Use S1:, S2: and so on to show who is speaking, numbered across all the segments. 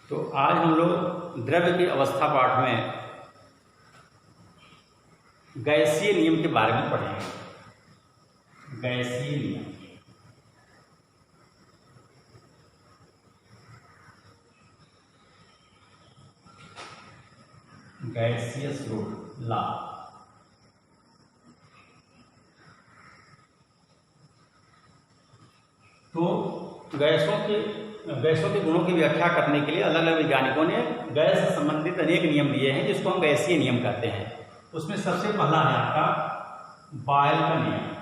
S1: तो आज हम लोग द्रव्य की अवस्था पाठ में गैसीय नियम के बारे में पढ़ेंगे। गैसीय नियम, गैसियस रूल लॉ। तो गैसों के गुणों की व्याख्या करने के लिए अलग अलग वैज्ञानिकों ने गैस से संबंधित अनेक नियम दिए हैं, जिसको हम गैसीय नियम कहते हैं। उसमें सबसे पहला है आपका बॉयल का नियम।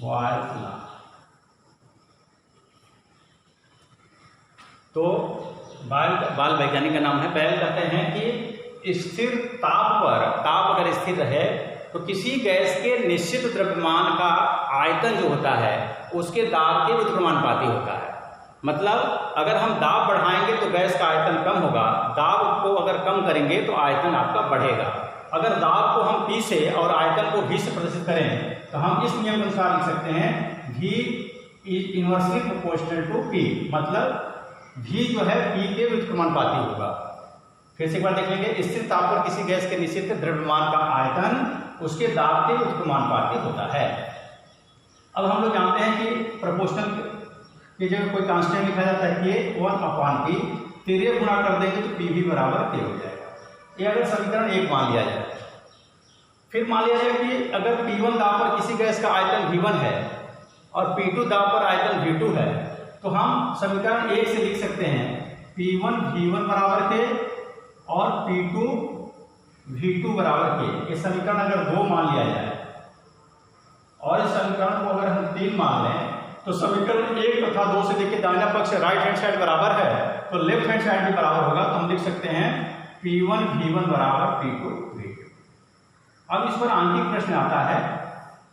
S1: Boyle's law. तो बाल वैज्ञानिक का नाम है बैल। कहते हैं कि स्थिर ताप अगर स्थिर रहे तो किसी गैस के निश्चित द्रव्यमान का आयतन जो होता है उसके दाब के व्युत्क्रमानुपाती होता है। मतलब अगर हम दाब बढ़ाएंगे तो गैस का आयतन कम होगा, दाब को अगर कम करेंगे तो आयतन आपका बढ़ेगा। अगर दाब को हम P से और आयतन को V से प्रदर्शित करें तो हम इस नियम के अनुसार लिख सकते हैं V is inversely proportional to P। मतलब V जो है P के व्युत्क्रमानुपाती होगा। फिर से एक बार देख लेंगे, स्थिर ताप पर किसी गैस के निश्चित द्रव्यमान का आयतन उसके दाब के व्युत्क्रमानुपाती होता है। अब हम लोग जानते हैं कि प्रोपोर्शनल की जगह कोई कांस्टेंट लिखा जाता है K 1/P, तेरे गुणा कर देंगे तो PV बराबर K हो जाएगा। ये अगर समीकरण 1 मान लिया जाए। फिर मान लिया जाए कि अगर P1 दाब पर किसी गैस का आयतन V1 है और P2 दाब पर आयतन V2 है, तो हम समीकरण 1 से लिख सकते हैं P1 V1 बराबर K और P2 V2 बराबर K। ये समीकरण अगर 2 मान लिया जाए और इस समीकरण को अगर हम 3 मान लें तो समीकरण 1 तथा 2 से देखिए दाहिना पक्ष राइट हैंड साइड बराबर है तो लेफ्ट हैंड साइड भी बराबर होगा। तो हम लिख सकते हैं P1 V1 बराबर P2 V2। अब इस पर आंकिक प्रश्न आता है,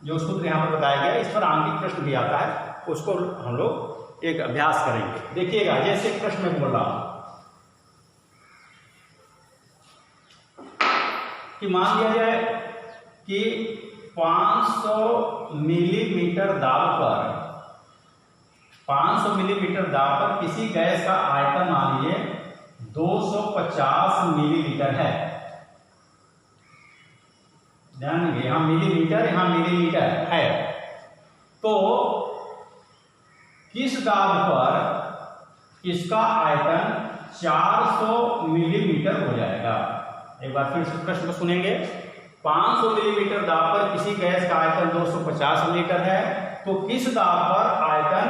S1: जो सूत्र यहाँ पर बताया गया, इस पर आंकिक प्रश्न भी आता है, उसको हम लोग एक अभ्यास करेंगे। देखिएगा, जैसे एक प्रश्न में बोल रहा हूं कि मान लिया जाए कि 500 मिलीमीटर दाब पर किसी गैस का आयतन मान लीजिए 250 मिलीलीटर है। ध्यान देंगे, यहां मिलीमीटर यहां मिलीलीटर है। तो किस दाब पर इसका आयतन 400 मिलीमीटर हो जाएगा। एक बार फिर से प्रश्न को सुनेंगे। 500 मिलीमीटर दाब पर किसी गैस का आयतन 250 मिलीलीटर है, तो किस दाब पर आयतन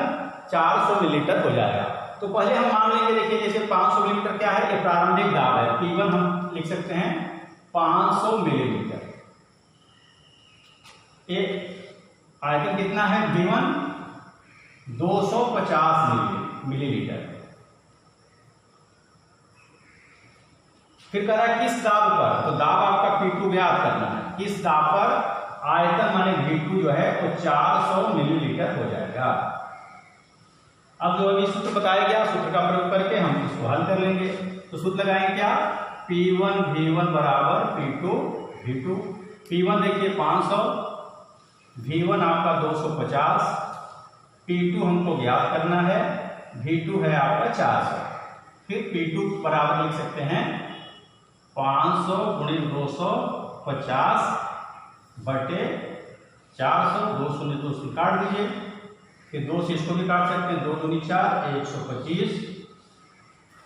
S1: 400 मिलीलीटर हो जाएगा। तो पहले हम मान लेंगे, देखिए जैसे 500 मिलीलीटर क्या है, ये प्रारंभिक दाब है। P1 हम लिख सकते हैं 500 मिलीलीटर। ये आयतन कितना है V1 250 मिलीलीटर। फिर कह रहा है किस दाब पर, तो दाब आपका P2 ज्ञात करना है। किस दाब पर आयतन माने V2 जो है वो 400 मिलीलीटर हो जाएगा। अब जो अभी सूत्र बताया गया, सूत्र का प्रयोग करके हम इसको हल कर लेंगे। तो सूत्र लगाएंगे क्या, P1 V1 बराबर P2 V2। P1 देखिए 500, V1 आपका 250, P2 हमको ज्ञात करना है, V2 है आपका 400। फिर P2 बराबर लिख सकते हैं 500 गुणित 250 बटे 400। 2 शून्य 2 से काट दीजिए, फिर 2 से इसको भी काट सकते हैं। 2 दूनी 4, 125।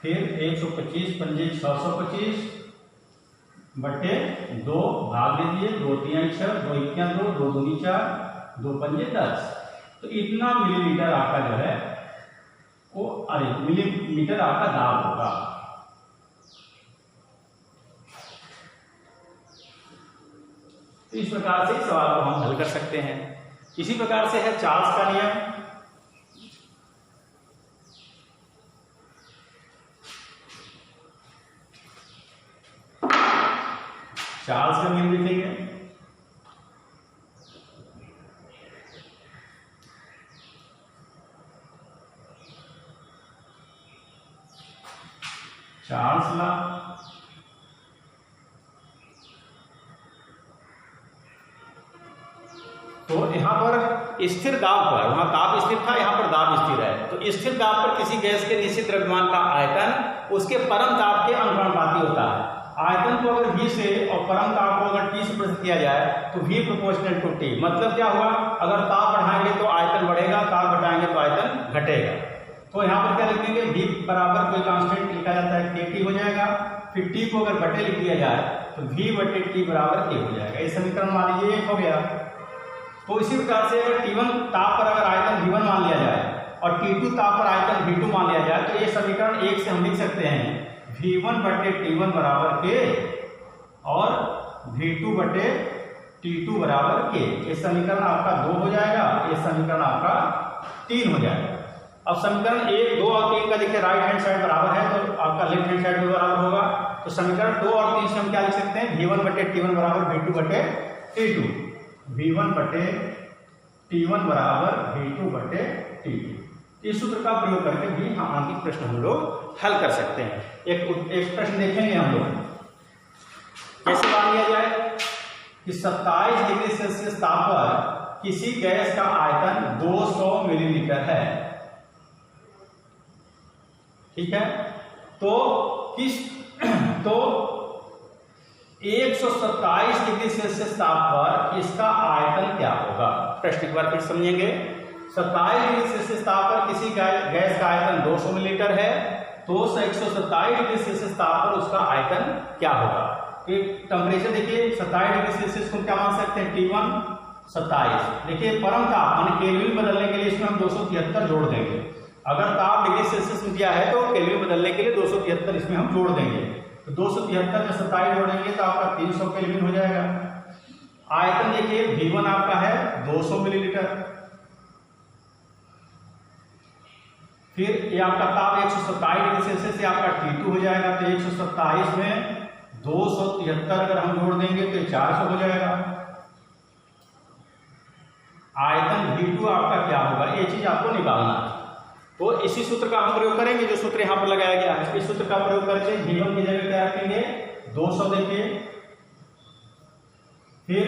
S1: फिर 125 पंजे 625 बटे 2 भाग दे दिए। 2 3 6, 2 1 2, 2 दूनी 4, 2 पंजे 10। तो इतना मिलीलीटर आपका जो है वो मिलीमीटर आपका दाब होगा। तो इस प्रकार से इस सवाल को हम हल कर सकते हैं। इसी प्रकार से है चार्ल्स का नियम। चार्ल्स का नियम लिखेंगे। Charles law. तो यहाँ पर स्थिर दाब पर, वहाँ ताप स्थिर था, यहाँ पर दाब स्थिर है, तो स्थिर दाब पर किसी गैस के निश्चित द्रव्यमान का आयतन उसके परम ताप के अनुपाती होता है। आयतन को अगर V से और परम ताप को अगर T से प्रस्तुत किया जाए तो V प्रोपोर्शनल टू T। मतलब क्या हुआ, अगर ताप बढ़ाएंगे तो आयतन बढ़ेगा, ताप घटाएंगे तो आयतन घटेगा। तो यहाँ पर क्या लिखेंगे, V बराबर कोई कांस्टेंट लिखा जाता है KT हो जाएगा, फिर T को अगर बटे लिख दिया जाए तो V बटे T बराबर K हो जाएगा। ये समीकरण मान लीजिए 1 हो गया। तो इसी प्रकार से अगर T1 ताप पर अगर आयतन V1 मान लिया जाए और T2 ताप पर आयतन V2 मान लिया जाए तो ये समीकरण 1 से हम लिख सकते हैं V1 बटे T1 बराबर K और V2 बटे T2 बराबर K। ये समीकरण आपका 2 हो जाएगा, ये समीकरण आपका 3 हो जाएगा। अब समीकरण 1, 2 और 3 का देखिए राइट हैंड साइड बराबर है तो आपका लेफ्ट हैंड साइड भी बराबर होगा। तो समीकरण 2 और 3 से हम क्या लिख सकते हैं, V1 बटे T1 बराबर V2 बटे T2, V1 बटे T1 बराबर V2 बटे T2। इस सूत्र का प्रयोग करके भी हम आंतरिक प्रश्न हम लोग हल कर सकते हैं। एक प्रश्न देखेंगे हम लोग, कैसे मान लिया जाए कि 27 डिग्री सेल्सियस ताप पर किसी गैस का आयतन 200 मिलीलीटर है। ठीक है, तो 127 डिग्री सेल्सियस ताप पर इसका आयतन क्या होगा। प्रश्न एक बार फिर समझेंगे। 27 डिग्री सेल्सियस ताप पर किसी गैस का आयतन 200 मिलीलीटर है, तो 127 डिग्री सेल्सियस ताप पर उसका आयतन क्या होगा। टेम्परेचर देखिए 27 डिग्री सेल्सियस को क्या मान सकते हैं, T1 27। देखिए परम ताप मान केल्विन बदलने के लिए इसमें हम 273 जोड़ देंगे। अगर ताप डिग्री सेल्सियस में दिया है तो केल्विन बदलने के लिए 273 इसमें हम जोड़ देंगे। तो 273 में 27 जोड़ेंगे तो आपका 300 केल्विन हो जाएगा। आयतन देखिए V1 आपका है 200 मिलीलीटर, फिर ये आपका ताप 127 डिग्री सेल्सियस से आपका T2 हो जाएगा। तो 127 में 273 अगर हम जोड़ देंगे तो 400 हो जाएगा। आयतन V2 आपका क्या होगा, ये चीज आपको निकालना है। तो इसी सूत्र का हम प्रयोग करेंगे, जो सूत्र यहाँ पर लगाया गया है। इस सूत्र का प्रयोग करके V1 की जगह क्या रखेंगे, 200 देखिए, फिर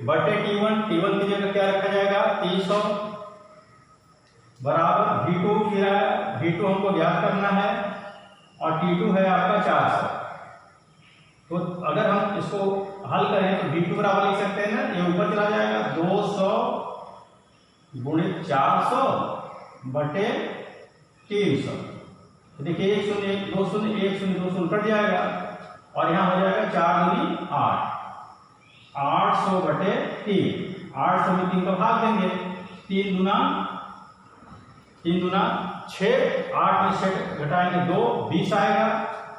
S1: बटे T1 की जगह क्या रखा जाएगा 300 बराबर V2 हमको ज्ञात करना है और T2 है आपका 400। तो अगर हम इसको हल करें तो V2 बराबर लिख सकते हैं ना, ये ऊपर चला जाएगा 200 गुणित 400 बटे 300। देखिए 1 0 1 2 0 1 0 2 0 कट जाएगा और यहाँ हो जाएगा 4 दूनी 8, 800 बटे 3। 800 में 3 का भाग देंगे, 3 दूना 6, 8 में 6 घटाएंगे 2, 20 आएगा,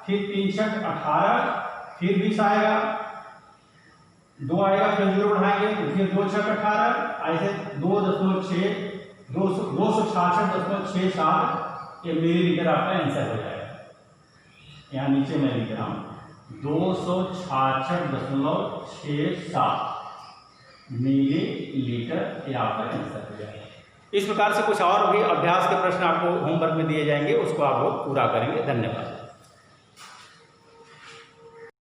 S1: फिर 3 6 18, फिर 20 आएगा, 2 आएगा, फिर 0 बढ़ाएंगे तो फिर 2 6 18, ऐसे 266.67 ये मिलीलीटर आपका आंसर हो जाएगा। यहाँ नीचे मैं लिख रहा हूँ 266.67 मिलीलीटर ये आपका आंसर हो जाएगा। इस प्रकार से कुछ और भी अभ्यास के प्रश्न आपको होमवर्क में दिए जाएंगे, उसको आप लोग पूरा करेंगे। धन्यवाद।